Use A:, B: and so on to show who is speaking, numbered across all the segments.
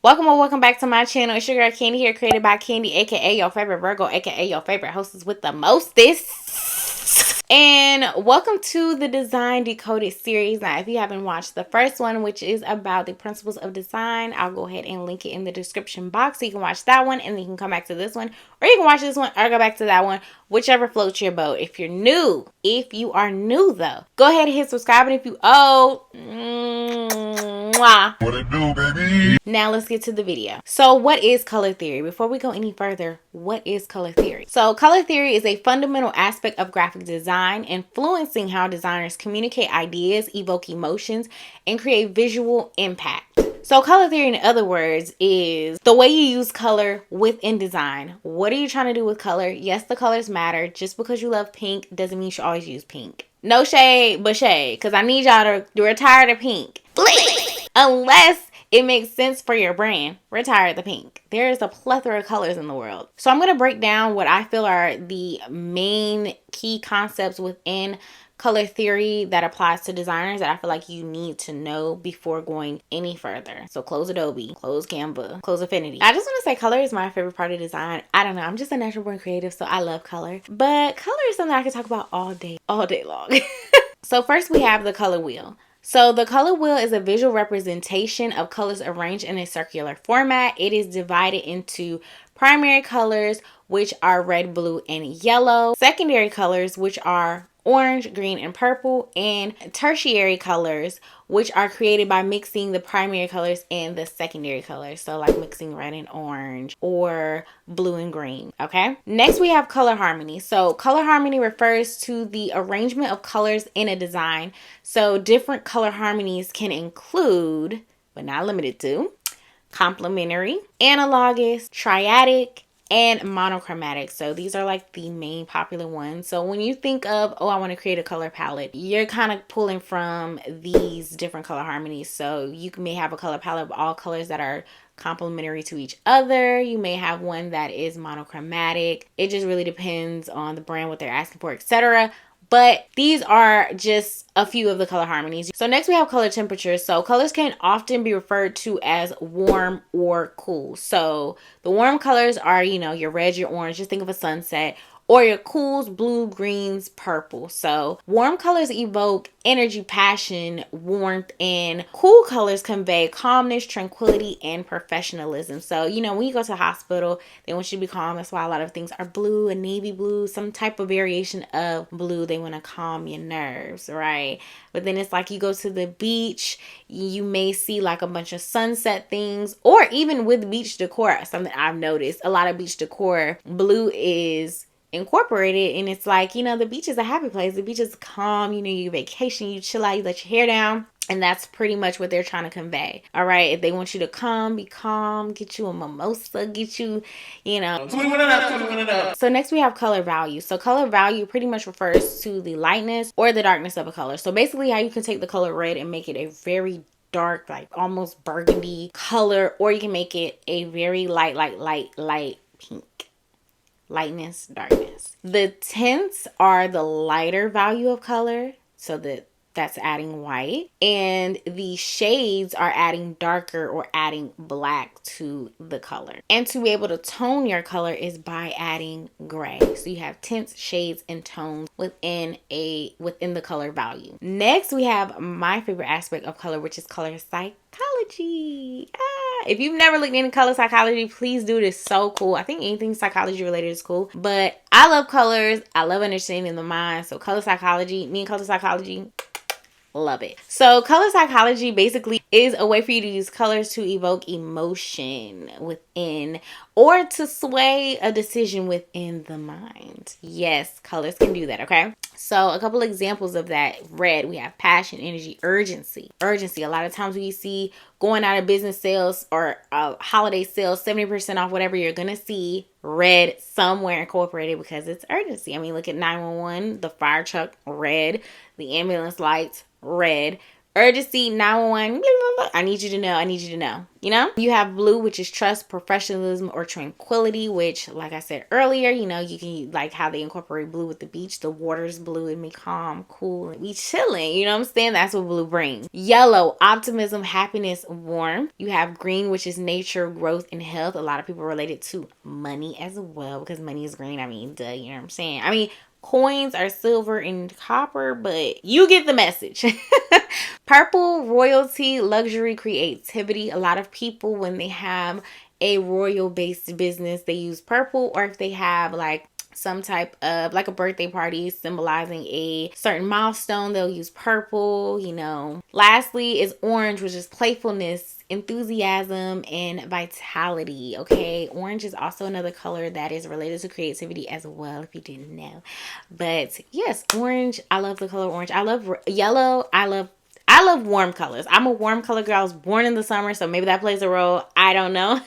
A: Welcome or welcome back to my channel. It's your girl Candy here, created by Candy, aka your favorite Virgo, aka your favorite hostess with the mostest. And welcome to the Design Decoded series. Now, if you haven't watched the first one, which is about the principles of design, I'll go ahead and link it in the description box so you can watch that one, and then you can come back to this one, or you can watch this one or go back to that one, whichever floats your boat. If you are new though, go ahead and hit subscribe, and if you old, what it do, baby? Now let's get to the video. So what is color theory? Before we go any further, what is color theory? So color theory is a fundamental aspect of graphic design, influencing how designers communicate ideas, evoke emotions, and create visual impact. So color theory, in other words, is the way you use color within design. What are you trying to do with color? Yes, the colors matter. Just because you love pink doesn't mean you should always use pink. No shade, but shade, because I need y'all to retire the pink. Please. Unless it makes sense for your brand, retire the pink. There is a plethora of colors in the world. So I'm going to break down what I feel are the main key concepts within color theory that applies to designers that I feel like you need to know before going any further. So close Adobe, close Canva, close Affinity. I just want to say color is my favorite part of design. I don't know, I'm just a natural born creative, so I love color. But color is something I can talk about all day long. So first we have the color wheel. So the color wheel is a visual representation of colors arranged in a circular format. It is divided into primary colors, which are red, blue, and yellow. Secondary colors, which are orange, green, and purple, and tertiary colors, which are created by mixing the primary colors and the secondary colors. So like mixing red and orange or blue and green. Okay. Next we have color harmony. So color harmony refers to the arrangement of colors in a design. So different color harmonies can include, but not limited to, complementary, analogous, triadic, and monochromatic. So these are like the main popular ones. So when you think of, oh, I want to create a color palette, you're kind of pulling from these different color harmonies. So you may have a color palette of all colors that are complementary to each other. You may have one that is monochromatic. It just really depends on the brand, what they're asking for, etc. But these are just a few of the color harmonies. So next we have color temperature. So colors can often be referred to as warm or cool. So the warm colors are, your red, your orange. Just think of a sunset. Or your cools, blue, greens, purple. So warm colors evoke energy, passion, warmth, and cool colors convey calmness, tranquility, and professionalism. So, when you go to the hospital, they want you to be calm. That's why a lot of things are blue and navy blue, some type of variation of blue. They want to calm your nerves, right? But then it's like you go to the beach, you may see like a bunch of sunset things, or even with beach decor, something I've noticed, a lot of beach decor, blue is incorporated, and it's like, the beach is a happy place. The beach is calm, you vacation, you chill out, you let your hair down, and that's pretty much what they're trying to convey. All right, if they want you to be calm, get you a mimosa, get you, 21 and up, 21 and up. So next we have color value. So color value pretty much refers to the lightness or the darkness of a color. So basically how you can take the color red and make it a very dark, like almost burgundy color, or you can make it a very light pink. Lightness, darkness. The tints are the lighter value of color, so that's adding white, and the shades are adding darker or adding black to the color. And to be able to tone your color is by adding gray. So you have tints, shades, and tones within the color value. Next, we have my favorite aspect of color, which is color psychology. If you've never looked into color psychology, please do. It is so cool. I think anything psychology related is cool, but I love colors. I love understanding the mind. So color psychology, love it. So color psychology basically is a way for you to use colors to evoke emotion within, or to sway a decision within the mind. Yes, colors can do that, okay? So a couple examples of that. Red, we have passion, energy, urgency. Urgency. A lot of times we see going out of business sales or holiday sales, 70% off, whatever, you're going to see red somewhere incorporated because it's urgency. I mean, look at 911, the fire truck, red, the ambulance lights, red. urgency, 911, blah, blah, blah. I need you to know, I need you to know. You know, you have blue, which is trust, professionalism, or tranquility, which, like I said earlier, you know, you can like how they incorporate blue with the beach. The water's blue and be calm, cool, and be chilling. You know what I'm saying? That's what blue brings. Yellow, optimism, happiness, warmth. You have green, which is nature, growth, and health. A lot of people relate it to money as well because money is green. I mean, duh, you know what I'm saying? I mean, coins are silver and copper, but you get the message. Purple, royalty, luxury, creativity. A lot of people, when they have a royal based business, they use purple, or if they have like some type of like a birthday party symbolizing a certain milestone, they'll use purple, you know. Lastly is orange, which is playfulness, enthusiasm, and vitality. Okay, orange is also another color that is related to creativity as well, if you didn't know. But yes, orange, I love the color orange. I love yellow. I love warm colors. I'm a warm color girl. I was born in the summer, so maybe that plays a role. I don't know.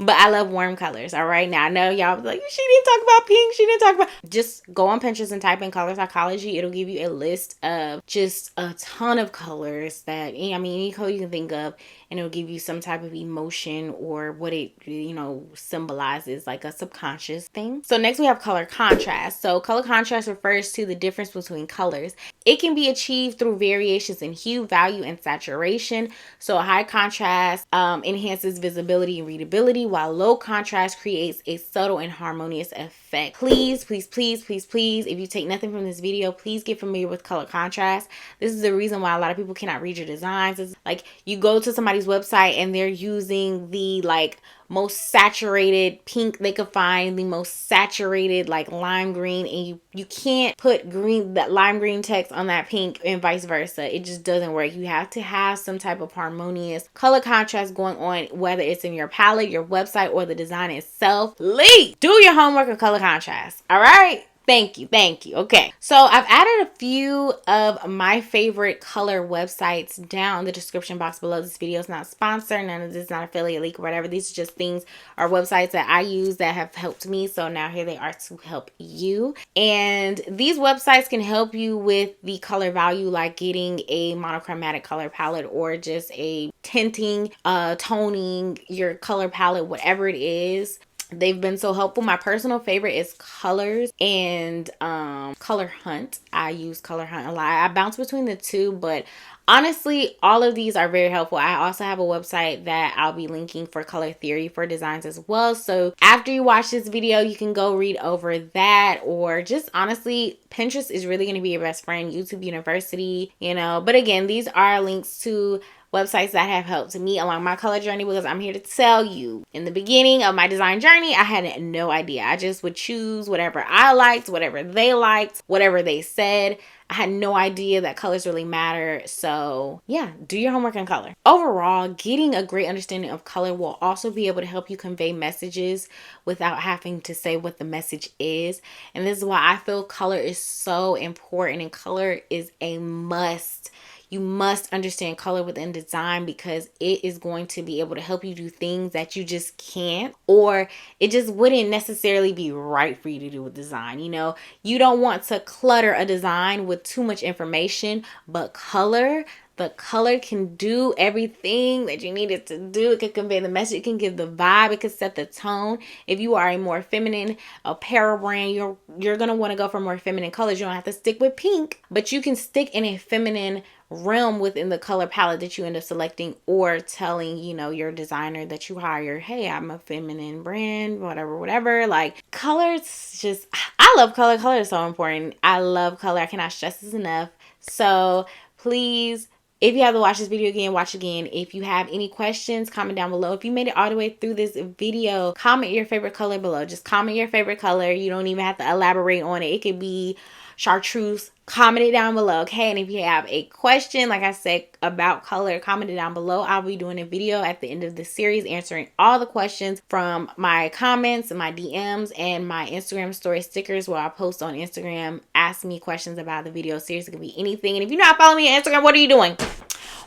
A: But I love warm colors. All right. Now I know y'all was like, she didn't talk about pink. She didn't talk about. Just go on Pinterest and type in color psychology. It'll give you a list of just a ton of colors that, I mean, any color you can think of, and it'll give you some type of emotion or what it, you know, symbolizes, like a subconscious thing. So next we have color contrast. So color contrast refers to the difference between colors. It can be achieved through variations in hue, value, and saturation. So a high contrast enhances visibility and readability, while low contrast creates a subtle and harmonious effect. Please, please, please, please, please, if you take nothing from this video, please get familiar with color contrast. This is the reason why a lot of people cannot read your designs. It's like you go to somebody's website and they're using the like most saturated pink they could find, the most saturated like lime green, and you can't put green, that lime green text on that pink and vice versa. It just doesn't work. You have to have some type of harmonious color contrast going on, whether it's in your palette, your website, or the design itself. Please do your homework on color contrast. All right. Thank you. Thank you. Okay. So I've added a few of my favorite color websites down in the description box below. This video is not sponsored. None of this is not affiliate link or whatever. These are just things or websites that I use that have helped me. So now here they are to help you. And these websites can help you with the color value, like getting a monochromatic color palette or just a tinting, toning your color palette, whatever it is. They've been so helpful. My personal favorite is Colors and Color Hunt. I use Color Hunt a lot. I bounce between the two, but honestly, all of these are very helpful. I also have a website that I'll be linking for color theory for designs as well. So after you watch this video, you can go read over that, or just honestly, Pinterest is really going to be your best friend. YouTube University, you know. But again, these are links to websites that have helped me along my color journey, because I'm here to tell you, in the beginning of my design journey, I had no idea. I just would choose whatever I liked, whatever they liked, whatever they said. I had no idea that colors really matter. So yeah, do your homework on color. Overall, getting a great understanding of color will also be able to help you convey messages without having to say what the message is. And this is why I feel color is so important, and color is a must. You must understand color within design, because it is going to be able to help you do things that you just can't, or it just wouldn't necessarily be right for you to do with design. You know, you don't want to clutter a design with too much information, but the color can do everything that you need it to do. It can convey the message. It can give the vibe. It can set the tone. If you are a more feminine apparel brand, you're going to want to go for more feminine colors. You don't have to stick with pink, but you can stick in a feminine realm within the color palette that you end up selecting, or telling, you know, your designer that you hire, hey, I'm a feminine brand, whatever. Like, colors, just, I love color. Color is so important. I love color. I cannot stress this enough. So please, if you have to watch this video again, watch again. If you have any questions, comment down below. If you made it all the way through this video, comment your favorite color below. Just comment your favorite color. You don't even have to elaborate on it. It could be chartreuse. Comment it down below, okay? And if you have a question, like I said, about color, comment it down below. I'll be doing a video at the end of this series answering all the questions from my comments, my DMs, and my Instagram story stickers, where I post on Instagram. Ask me questions about the video series. It could be anything. And if you're not following me on Instagram, what are you doing?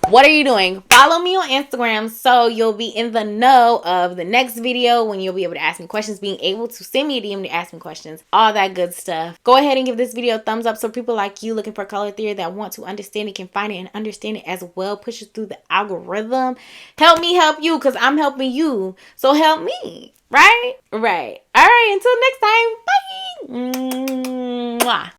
A: What are you doing? Follow me on Instagram so you'll be in the know of the next video, when you'll be able to ask me questions, being able to send me a DM to ask me questions, all that good stuff. Go ahead and give this video a thumbs up so people like you looking for color theory that want to understand it can find it and understand it as well. Push it through the algorithm. Help me help you, because I'm helping you. So help me. Right? Right. All right. Until next time. Bye. Mwah.